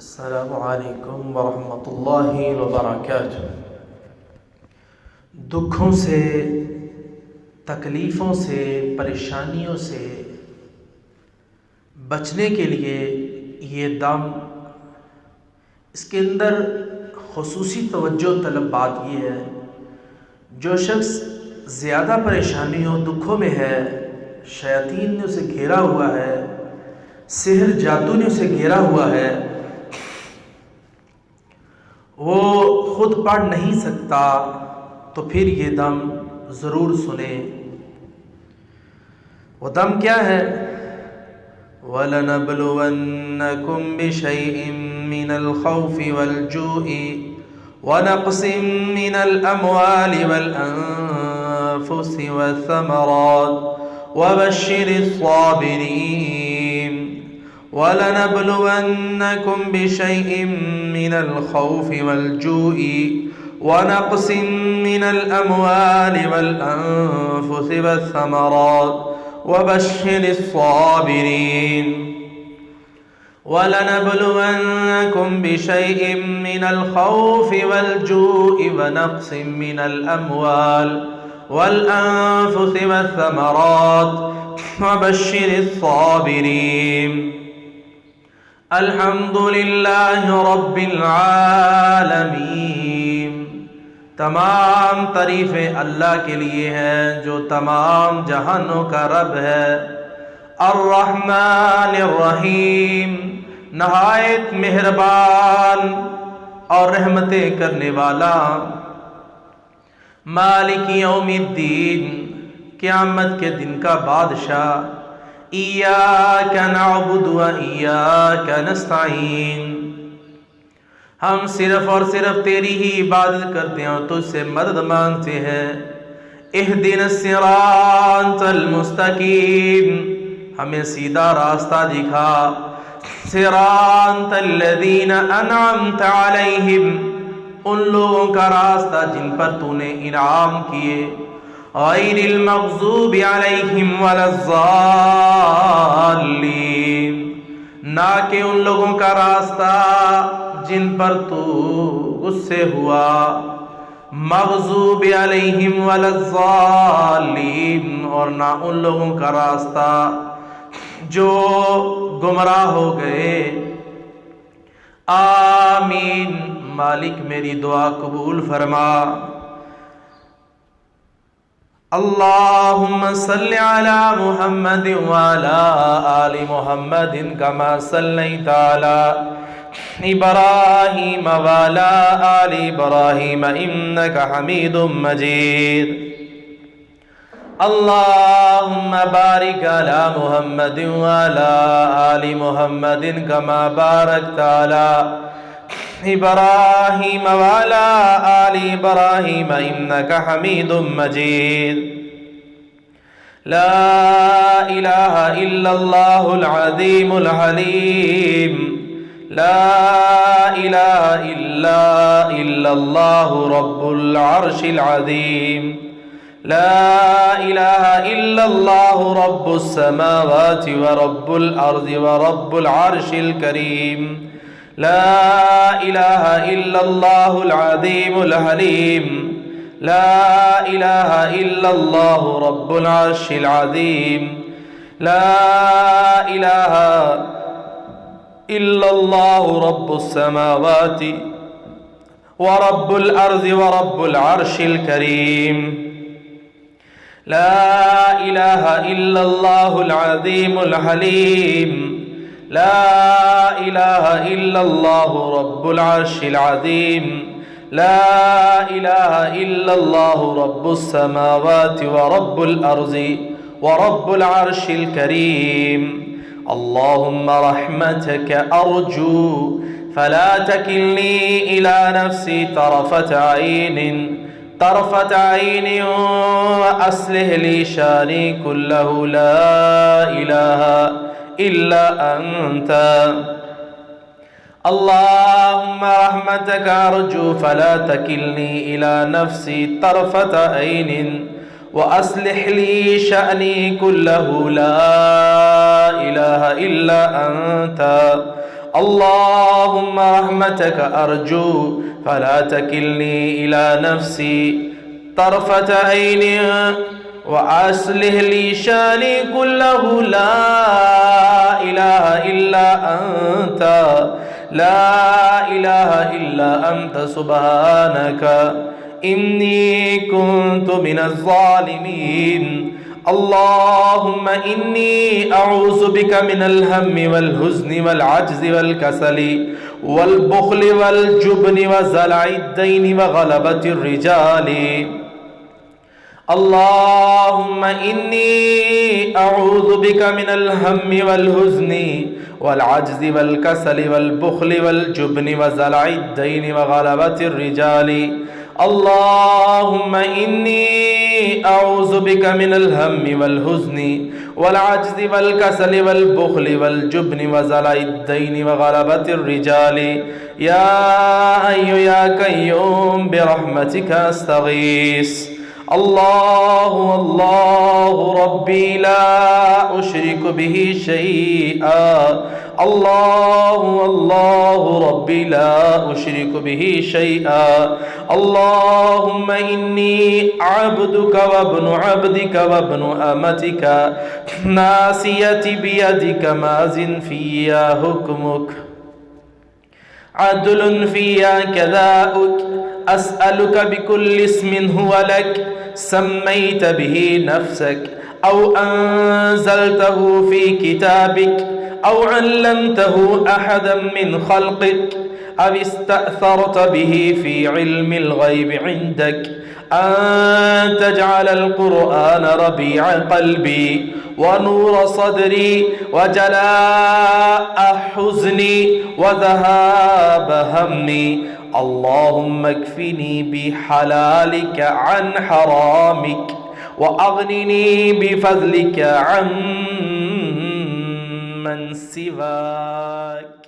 अस्सलामुअलैकुम वरहमतुल्लाहि वबरकातुह। दुखों से, तकलीफ़ों से, परेशानियों से बचने के लिए ये दम, इसके अंदर खुसूसी तवज्जो तलब बात ये है, जो शख्स ज़्यादा परेशानियों दुखों में है, शयातीन ने उसे घेरा हुआ है, सिहर जादू ने उसे घेरा हुआ है, वो खुद पढ़ नहीं सकता, तो फिर ये दम ज़रूर सुने। वो दम क्या है? वलनब्लुवन्नकुम बिशैइन मिनल खौफि वल जूइ व नक़्सिम मिनल अम्वालि वल अन्फुसि वस्समरात व बश्शिरिस साबिरीन। वलनब्लुवन्नकुम बिशैइन मिनल खौफि वल जूइ व नक़्सिम मिनल अम्वालि वल अन्फुसि वस्समरात व बश्शिरिस साबिरीन। वलनब्लुवन्नकुम बिशैइन मिनल खौफि वल जूइ व नक़्सिम मिनल अम्वाल वल अन्फुसि वस्समरात व बश्शिरिस साबिरीन। अल्हम्दुलिल्लाहि रब्बिल आलमीन। तमाम तारीफ़ें अल्लाह के लिए हैं जो तमाम जहानों का रब है। अर्रहमानिर रहीम, नहायत मेहरबान और रहमतें करने वाला। मालिक यौमिद्दीन, क़यामत के दिन का बादशाह। इय्याका नअबुदु व इय्याका नस्तईन, हम सिर्फ और सिर्फ तेरी ही इबादत करते हैं और तुझसे मदद मांगते हैं। इहदिनस सिरातल मुस्तकीम, हमें सीधा रास्ता दिखा। सिरातल लज़ीना अनअमत अलैहिम, उन लोगों का रास्ता जिन पर तूने इनाम किए। गैरिल मग़ज़ूबि अलैहिम वलज़्ज़ाल्लीन, ना कि उन लोगों का रास्ता जिन पर तू गुस्से हुआ। मग़ज़ूबि अलैहिम वलज़्ज़ाल्लीन, और ना उन लोगों का रास्ता जो गुमराह हो गए। आमीन। मालिक मेरी दुआ कबूल फरमा। अल्लाहुम्मा सल्लि अला मुहम्मदिन व अला आलि मुहम्मदिन कमा सल्लैता अला इब्राहीम व अला आलि इब्राहीम इन्नका हमीदुम मजीद। अल्लाहुम्मा बारिक अला मुहम्मदिन व अला आलि मुहम्मदिन कमा बारकता अला इब्राहीम व अला आलि इब्राहीम इन्नका हमीदुम मजीद। ला इलाहा इल्लल्लाहुल अज़ीमुल हलीम। ला इलाहा इल्लल्लाहु रब्बुल अर्शिल अज़ीम। ला इलाहा इल्लल्लाहु रब्बुस समावाति व रब्बुल अर्ज़ि व रब्बुल अर्शिल करीम। ला इलाहा इल्लल्लाहुल अज़ीमुल हलीम। ला इलाहा इल्लल्लाहु रब्बुल अर्शिल अज़ीम। ला इलाहा इल्लल्लाहु रब्बुस समावाति व रब्बुल अर्ज़ि व रब्बुल अर्शिल करीम। ला इलाहा इल्लल्लाहुल अज़ीमुल हलीम। ला इलाहा इल्लल्लाहु रब्बुल अर्शिल अज़ीम। ला इलाहा इल्लल्लाहु रब्बुस समावाति व रब्बुल अर्ज़ि व रब्बुल अर्शिल करीम। अल्लाहुम्मा रहमतक अर्जू फला तकिलनी इला नफ्सी तरफ़त ऐन व अस्लिह ली शानी कुल्लहु। ला इलाहा इल्ला अंत। अल्लाहुम्मा रहमतक अर्जू फला तकिलनी इला नफ्सी तरफ़त ऐन व अस्लिह ली शअनी कुल्लहु। ला इलाहा इल्ला अंत। اللهم رحمتك أرجو فلا تكلني إلى نفسي طرفة عين وأصلح لي شاني كله لا إله إلا أنت لا إله إلا أنت سبحانك إني كنت من الظالمين اللهم إني أعوذ بك من الهم والحزن والعجز والكسل والبخل والجبن وزلع الدين وغلبة الرجال اللهم إني أعوذ بك من الهم والحزن والعجز والكسل والبخل والجبن وزلع الدين وغلبة الرجال اللهم إني أعوذ بك من الهم والحزن والعجز والكسل والبخل والجبن وزلع الدين وغلبة الرجال يا حي يا قيوم برحمتك أستغيث الله الله ربي لا أشرك به شيئا الله الله ربي لا أشرك به شيئا اللهم إني عبدك وابن عبدك وابن أمتك ناصيتي بيدك ماضٍ فيا حكمك عدل فيا كذاؤك أسألك بكل اسم هو لك سميت به نفسك أو أنزلته في كتابك أو علمته أحدا من خلقك أو استأثرت به في علم الغيب عندك أن تجعل القرآن ربيع قلبي ونور صدري وجلاء حزني وذهاب همي اللهم اكفني بحلالك عن حرامك وأغنني بفضلك عن من سواك.